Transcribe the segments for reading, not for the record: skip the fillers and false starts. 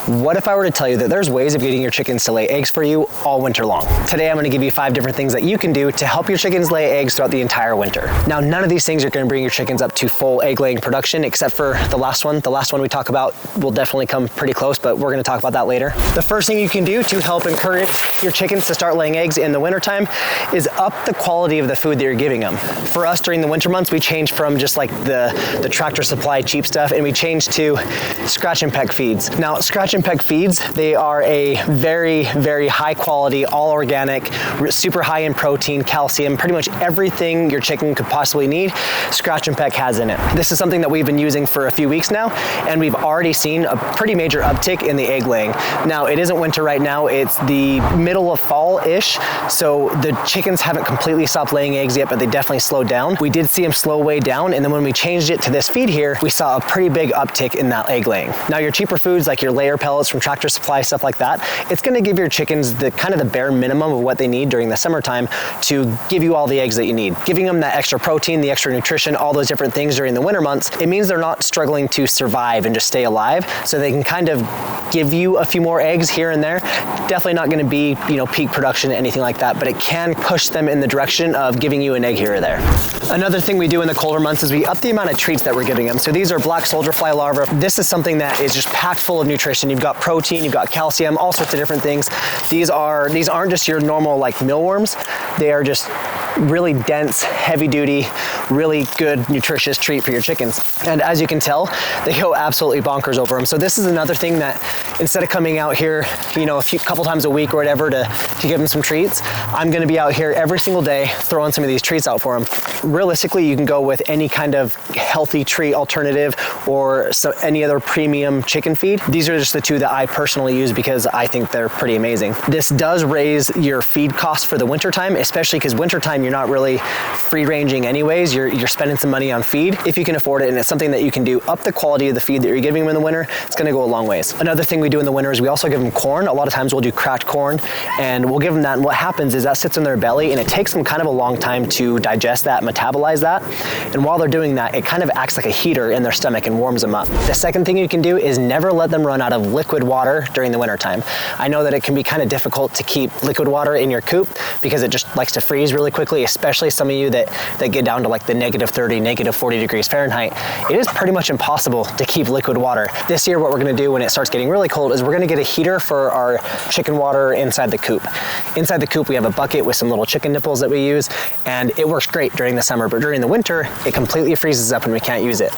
What if I were to tell you that there's ways of getting your chickens to lay eggs for you all winter long? Today I'm going to give you 5 different things that you can do to help your chickens lay eggs throughout the entire winter. Now, none of these things are going to bring your chickens up to full egg laying production except for the last one. The last one we talk about will definitely come pretty close, but we're going to talk about that later. The first thing you can do to help encourage your chickens to start laying eggs in the wintertime is up the quality of the food that you're giving them. For us during the winter months, we changed from just like the Tractor Supply cheap stuff, and we changed to scratch and peck feeds. Now, scratch and peck feeds, they are a very, very high quality, all organic, super high in protein, calcium, pretty much everything your chicken could possibly need, scratch and peck has in it. This is something that we've been using for a few weeks now, and we've already seen a pretty major uptick in the egg laying. Now, it isn't winter right now, it's the middle of fall-ish, so the chickens haven't completely stopped laying eggs yet, but they definitely slowed down. We did see them slow way down, and then when we changed it to this feed here, we saw a pretty big uptick in that egg laying. Now, your cheaper foods like your layer pellets from Tractor Supply, stuff like that, it's gonna give your chickens the kind of the bare minimum of what they need during the summertime to give you all the eggs that you need. Giving them that extra protein, the extra nutrition, all those different things during the winter months, it means they're not struggling to survive and just stay alive, so they can kind of give you a few more eggs here and there. Definitely not gonna be, peak production, anything like that, but it can push them in the direction of giving you an egg here or there. Another thing we do in the colder months is we up the amount of treats that we're giving them. So these are black soldier fly larvae. This is something that is just packed full of nutrition. You've got protein, you've got calcium, all sorts of different things. These aren't just your normal like mealworms. They are just really dense, heavy duty, really good, nutritious treat for your chickens. And as you can tell, they go absolutely bonkers over them. So this is another thing that instead of coming out here, a couple times a week or whatever to give them some treats, I'm gonna be out here every single day throwing some of these treats out for them. Realistically, you can go with any kind of healthy treat alternative or any other premium chicken feed. These are just the 2 that I personally use because I think they're pretty amazing. This does raise your feed costs for the wintertime, especially because wintertime you're not really free ranging anyways. You're spending some money on feed if you can afford it, and it's something that you can do up the quality of the feed that you're giving them in the winter. It's gonna go a long ways. Another thing we do in the winter is we also give them corn. A lot of times we'll do cracked corn and we'll give them that, and what happens is that sits in their belly and it takes them kind of a long time to digest that, metabolize that, and while they're doing that, it kind of acts like a heater in their stomach and warms them up. The second thing you can do is never let them run out of liquid water during the wintertime. I know that it can be kind of difficult to keep liquid water in your coop because it just likes to freeze really quickly, especially some of you that get down to like the -30, -40 degrees Fahrenheit. It is pretty much impossible to keep liquid water. This year, what we're gonna do when it starts getting really cold is we're gonna get a heater for our chicken water inside the coop. Inside the coop, we have a bucket with some little chicken nipples that we use, and it works great during the summer, but during the winter, it completely freezes up and we can't use it.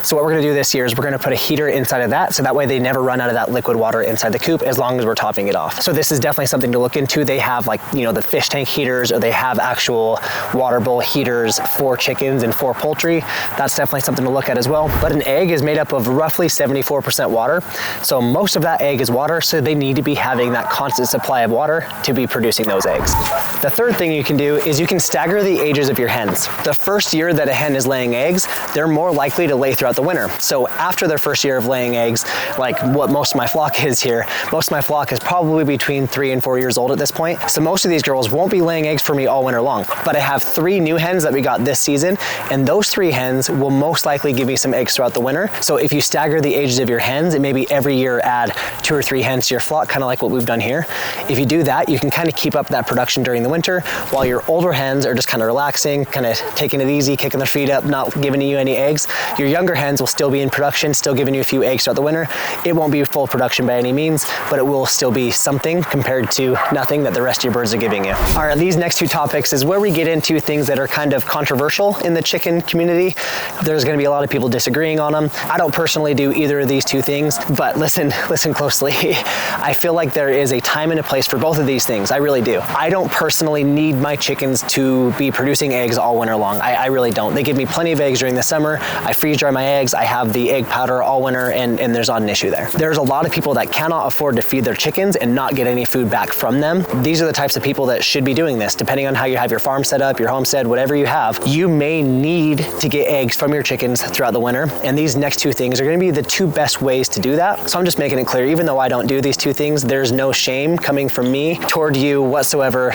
So what we're gonna do this year is we're gonna put a heater inside of that, so that way they never run out of that liquid water inside the coop as long as we're topping it off. So this is definitely something to look into. They have the fish tank heaters, or they have actual water bowl heaters for chickens and for poultry. That's definitely something to look at as well. But an egg is made up of roughly 74% water. So most of that egg is water, so they need to be having that constant supply of water to be producing those eggs. The third thing you can do is you can stagger the ages of your hens. The first year that a hen is laying eggs, they're more likely to lay throughout the winter. So after their first year of laying eggs, like what most of my flock is here, most of my flock is probably between 3 and 4 years old at this point. So most of these girls won't be laying eggs for me all winter long. But I have 3 new hens that we got this season, and those 3 hens will most likely give me some eggs throughout the winter. So if you stagger the ages of your hens and maybe every year add 2 or 3 hens to your flock, kind of like what we've done here, if you do that, you can kind of keep up that production during the winter while your older hens are just kind of relaxing, kind of taking it easy, kicking their feet up, not giving you any eggs. Your younger hens will still be in production, still giving you a few eggs throughout the winter. It won't be full production by any means, but it will still be something compared to nothing that the rest of your birds are giving you. All right, these next 2 topics is where we get into things that are kind of controversial in the chicken community. There's gonna be a lot of people disagreeing on them. I don't personally do either of these 2 things, but listen closely. I feel like there is a time and a place for both of these things. I really do. I don't personally need my chickens to be producing eggs all winter long. I really don't. They give me plenty of eggs during the summer. I freeze dry my eggs. I have the egg powder all winter, and there's not an issue there. There's a lot of people that cannot afford to feed their chickens and not get any food back from them. These are the types of people that should be doing this. Depending on how you have your farm set up, your homestead, whatever you have, you may need to get eggs from your chickens throughout the winter. And these next 2 things are gonna be the 2 best ways to do that. So I'm just making it clear, even though I don't do these 2 things, there's no shame coming from me toward you whatsoever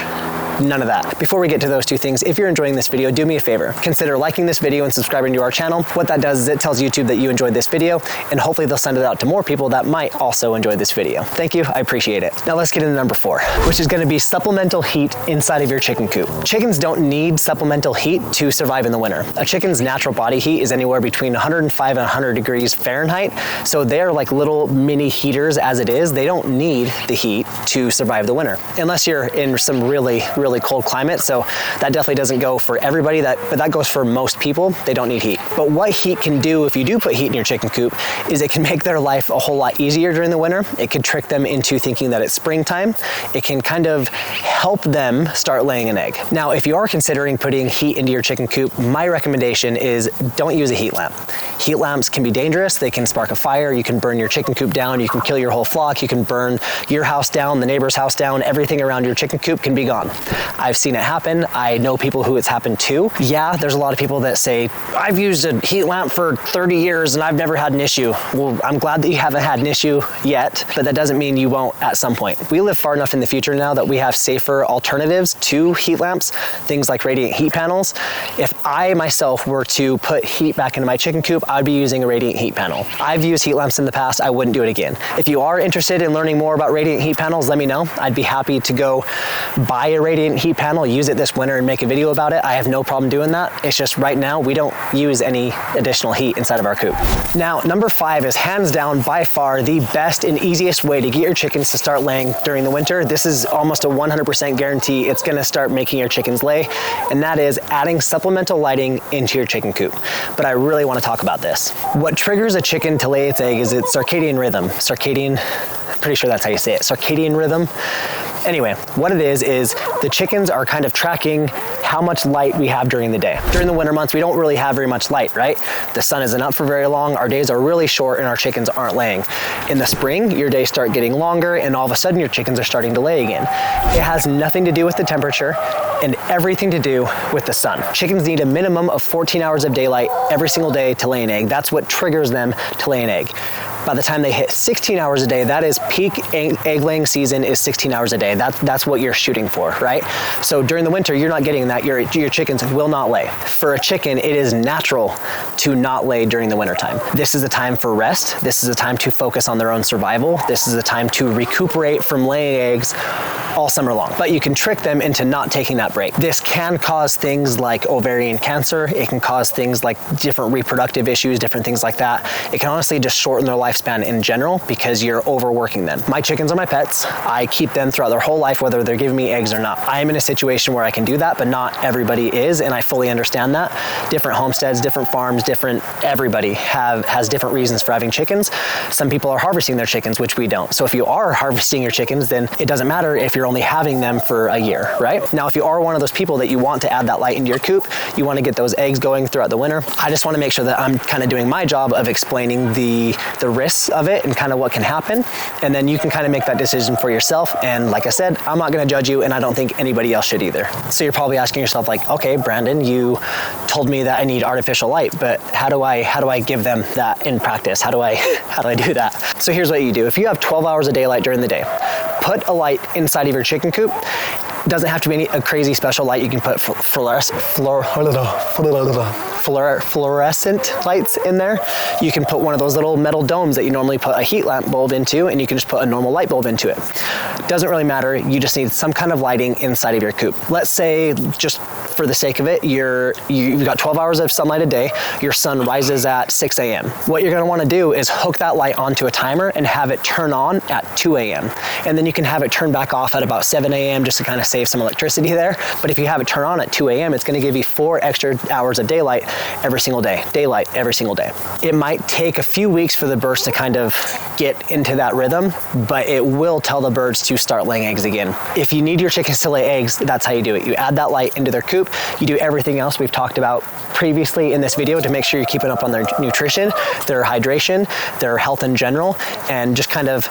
None of that. Before we get to those two things, if you're enjoying this video, do me a favor. Consider liking this video and subscribing to our channel. What that does is it tells YouTube that you enjoyed this video, and hopefully they'll send it out to more people that might also enjoy this video. Thank you, I appreciate it. Now let's get into number 4, which is gonna be supplemental heat inside of your chicken coop. Chickens don't need supplemental heat to survive in the winter. A chicken's natural body heat is anywhere between 105 and 100 degrees Fahrenheit, so they're like little mini heaters as it is. They don't need the heat to survive the winter, unless you're in some really, really cold climate. So that definitely doesn't go for everybody, but that goes for most people. They don't need heat. But what heat can do if you do put heat in your chicken coop is it can make their life a whole lot easier during the winter. It can trick them into thinking that it's springtime. It can kind of help them start laying an egg. Now, if you are considering putting heat into your chicken coop, my recommendation is don't use a heat lamp. Heat lamps can be dangerous. They can spark a fire. You can burn your chicken coop down. You can kill your whole flock. You can burn your house down, the neighbor's house down. Everything around your chicken coop can be gone. I've seen it happen. I know people who it's happened to. Yeah, there's a lot of people that say, I've used a heat lamp for 30 years and I've never had an issue. Well, I'm glad that you haven't had an issue yet, but that doesn't mean you won't at some point. We live far enough in the future now that we have safer alternatives to heat lamps, things like radiant heat panels. If I myself were to put heat back into my chicken coop, I'd be using a radiant heat panel. I've used heat lamps in the past. I wouldn't do it again. If you are interested in learning more about radiant heat panels, let me know. I'd be happy to go buy a radiant heat panel, use it this winter and make a video about it. I have no problem doing that. It's just right now we don't use any additional heat inside of our coop. Now, number 5 is hands down by far the best and easiest way to get your chickens to start laying during the winter. This is almost a 100% guarantee it's gonna start making your chickens lay, and that is adding supplemental lighting into your chicken coop. But I really wanna talk about this. What triggers a chicken to lay its egg is its circadian rhythm. Pretty sure that's how you say it, circadian rhythm. Anyway, what it is the chickens are kind of tracking how much light we have during the day. During the winter months, we don't really have very much light, right? The sun isn't up for very long, our days are really short, and our chickens aren't laying. In the spring, your days start getting longer, and all of a sudden your chickens are starting to lay again. It has nothing to do with the temperature and everything to do with the sun. Chickens need a minimum of 14 hours of daylight every single day to lay an egg. That's what triggers them to lay an egg. By the time they hit 16 hours a day, that is peak egg laying season is 16 hours a day. That's what you're shooting for, right? So during the winter, you're not getting that. Your chickens will not lay. For a chicken, it is natural to not lay during the winter time. This is a time for rest. This is a time to focus on their own survival. This is a time to recuperate from laying eggs all summer long. But you can trick them into not taking that break. This can cause things like ovarian cancer. It can cause things like different reproductive issues, different things like that. It can honestly just shorten their lifespan in general because you're overworking them. My chickens are my pets. I keep them throughout their whole life, whether they're giving me eggs or not. I am in a situation where I can do that, but not everybody is, and I fully understand that. Different homesteads, different farms, everybody has different reasons for having chickens. Some people are harvesting their chickens, which we don't. So if you are harvesting your chickens, then it doesn't matter if you're only having them for a year, right? Now, if you are one of those people that you want to add that light into your coop, you want to get those eggs going throughout the winter, I just want to make sure that I'm kind of doing my job of explaining the risks of it and kind of what can happen, and then you can kind of make that decision for yourself. And like I said, I'm not going to judge you, and I don't think anybody else should either. So you're probably asking yourself like, okay, Brandon, you told me that I need artificial light, but how do I give them that in practice? How do I do that? So here's what you do. If you have 12 hours of daylight during the day, put a light inside of your chicken coop. It doesn't have to be a crazy special light. You can put fluorescent lights in there. You can put one of those little metal domes that you normally put a heat lamp bulb into, and you can just put a normal light bulb into it. Doesn't really matter. You just need some kind of lighting inside of your coop. Let's say, just for the sake of it, you've got 12 hours of sunlight a day. Your sun rises at 6 a.m. What you're going to want to do is hook that light onto a timer and have it turn on at 2 a.m. And then you can have it turn back off at about 7 a.m. just to kind of save some electricity there. But if you have it turn on at 2 a.m., it's going to give you 4 extra hours of daylight every single day. Daylight every single day. It might take a few weeks for the birds to kind of get into that rhythm, but it will tell the birds to start laying eggs again. If you need your chickens to lay eggs, that's how you do it. You add that light into their coop. You do everything else we've talked about previously in this video to make sure you're keeping up on their nutrition, their hydration, their health in general, and just kind of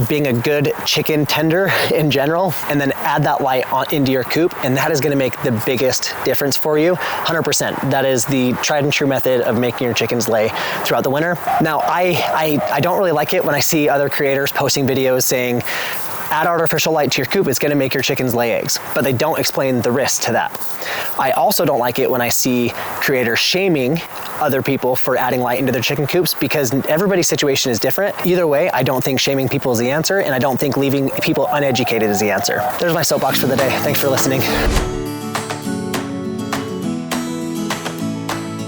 being a good chicken tender in general, and then add that light into your coop, and that is going to make the biggest difference for you. 100%. That is the tried and true method of making your chickens lay throughout the winter. Now, I don't really like it when I see other creators posting videos saying, add artificial light to your coop, it's gonna make your chickens lay eggs, but they don't explain the risk to that. I also don't like it when I see creators shaming other people for adding light into their chicken coops, because everybody's situation is different. Either way, I don't think shaming people is the answer, and I don't think leaving people uneducated is the answer. There's my soapbox for the day. Thanks for listening.